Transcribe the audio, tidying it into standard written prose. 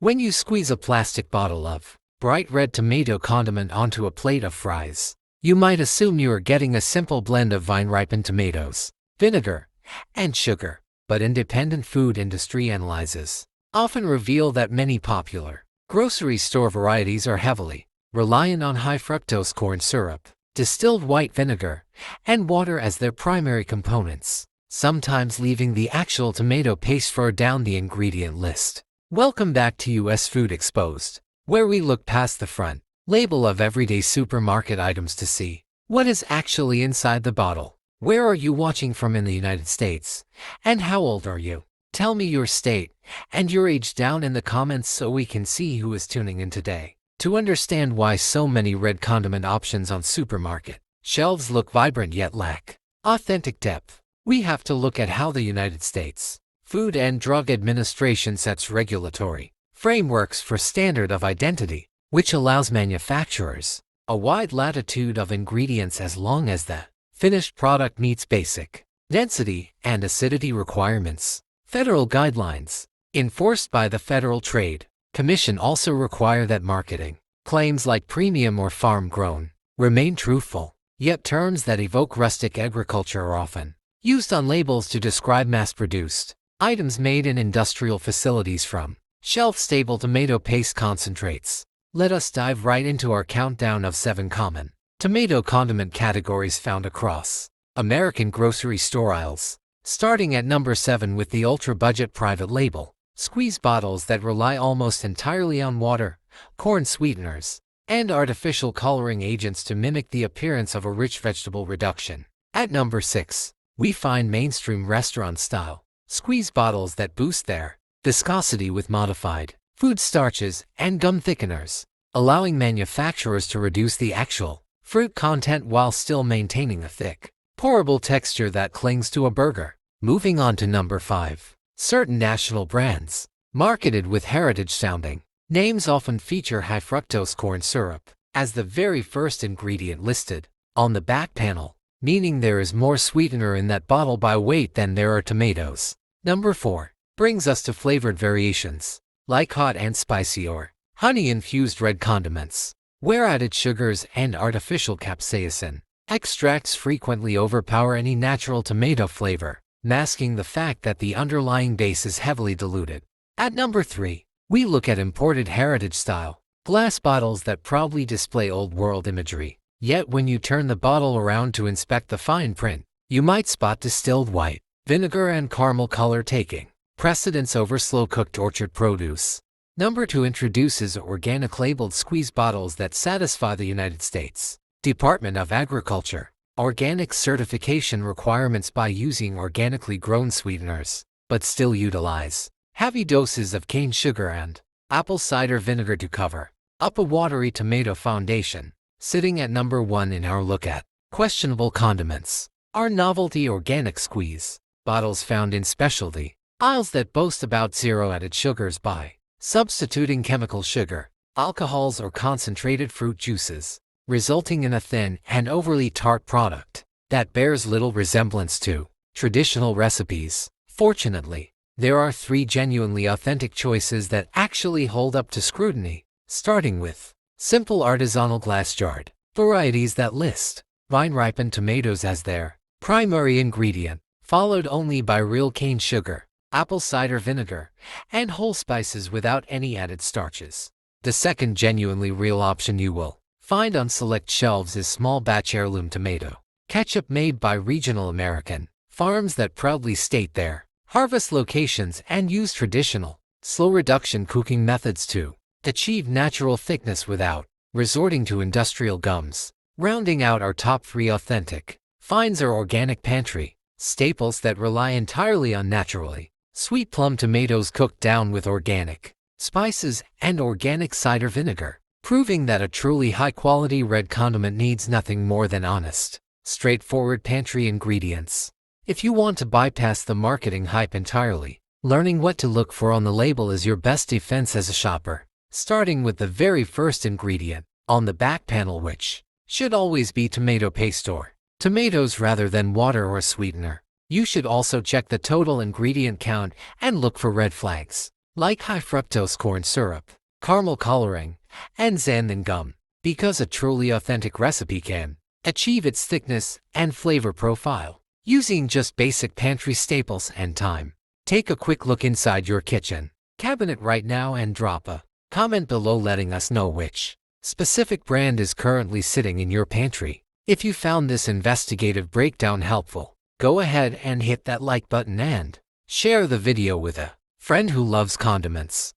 When you squeeze a plastic bottle of bright red tomato condiment onto a plate of fries, you might assume you are getting a simple blend of vine-ripened tomatoes, vinegar, and sugar. But independent food industry analyses often reveal that many popular grocery store varieties are heavily reliant on high-fructose corn syrup, distilled white vinegar, and water as their primary components, sometimes leaving the actual tomato paste far down the ingredient list. Welcome back to US Food Exposed, where we look past the front label of everyday supermarket items to see what is actually inside the bottle. Where are you watching from in the United States? And how old are you? Tell me your state and your age down in the comments so we can see who is tuning in today. To understand why so many red condiment options on supermarket shelves look vibrant yet lack authentic depth, we have to look at how the United States Food and Drug Administration sets regulatory frameworks for standard of identity, which allows manufacturers a wide latitude of ingredients as long as the finished product meets basic density and acidity requirements. Federal guidelines enforced by the Federal Trade Commission also require that marketing claims like premium or farm-grown remain truthful, yet terms that evoke rustic agriculture are often used on labels to describe mass-produced items made in industrial facilities, from shelf-stable tomato paste concentrates. Let us dive right into our countdown of 7 common tomato condiment categories found across American grocery store aisles, starting at number 7 with the ultra-budget private label squeeze bottles that rely almost entirely on water, corn sweeteners, and artificial coloring agents to mimic the appearance of a rich vegetable reduction. At number 6, we find mainstream restaurant-style squeeze bottles that boost their viscosity with modified food starches and gum thickeners, allowing manufacturers to reduce the actual fruit content while still maintaining a thick, pourable texture that clings to a burger. Moving on to number 5. Certain national brands, marketed with heritage-sounding names, often feature high-fructose corn syrup as the very first ingredient listed on the back panel, meaning there is more sweetener in that bottle by weight than there are tomatoes. Number 4 brings us to flavored variations, like hot and spicy or honey-infused red condiments, where added sugars and artificial capsaicin extracts frequently overpower any natural tomato flavor, masking the fact that the underlying base is heavily diluted. At number 3, we look at imported heritage-style glass bottles that proudly display old-world imagery. Yet when you turn the bottle around to inspect the fine print, you might spot distilled white vinegar and caramel color taking precedence over slow-cooked orchard produce. Number 2 introduces organic labeled squeeze bottles that satisfy the United States Department of Agriculture organic certification requirements by using organically grown sweeteners, but still utilize heavy doses of cane sugar and apple cider vinegar to cover up a watery tomato foundation. Sitting at number 1 in our look at questionable condiments are novelty organic squeeze bottles found in specialty aisles that boast about zero added sugars by substituting chemical sugar, alcohols, or concentrated fruit juices, resulting in a thin and overly tart product that bears little resemblance to traditional recipes. Fortunately, there are 3 genuinely authentic choices that actually hold up to scrutiny, starting with simple artisanal glass-jarred varieties that list vine-ripened tomatoes as their primary ingredient, followed only by real cane sugar, apple cider vinegar, and whole spices without any added starches. The second genuinely real option you will find on select shelves is small batch heirloom tomato ketchup made by regional American farms that proudly state their harvest locations and use traditional, slow-reduction cooking methods to achieve natural thickness without resorting to industrial gums. Rounding out our top 3 authentic finds are organic Pantry staples that rely entirely on naturally sweet plum tomatoes cooked down with organic spices and organic cider vinegar, proving that a truly high-quality red condiment needs nothing more than honest, straightforward pantry ingredients. If you want to bypass the marketing hype entirely, learning what to look for on the label is your best defense as a shopper. Starting with the very first ingredient on the back panel, which should always be tomato paste or tomatoes rather than water or sweetener. You should also check the total ingredient count and look for red flags, like high fructose corn syrup, caramel coloring, and xanthan gum, because a truly authentic recipe can achieve its thickness and flavor profile using just basic pantry staples and time. Take a quick look inside your kitchen cabinet right now and drop a comment below letting us know which specific brand is currently sitting in your pantry. If you found this investigative breakdown helpful, go ahead and hit that like button and share the video with a friend who loves condiments.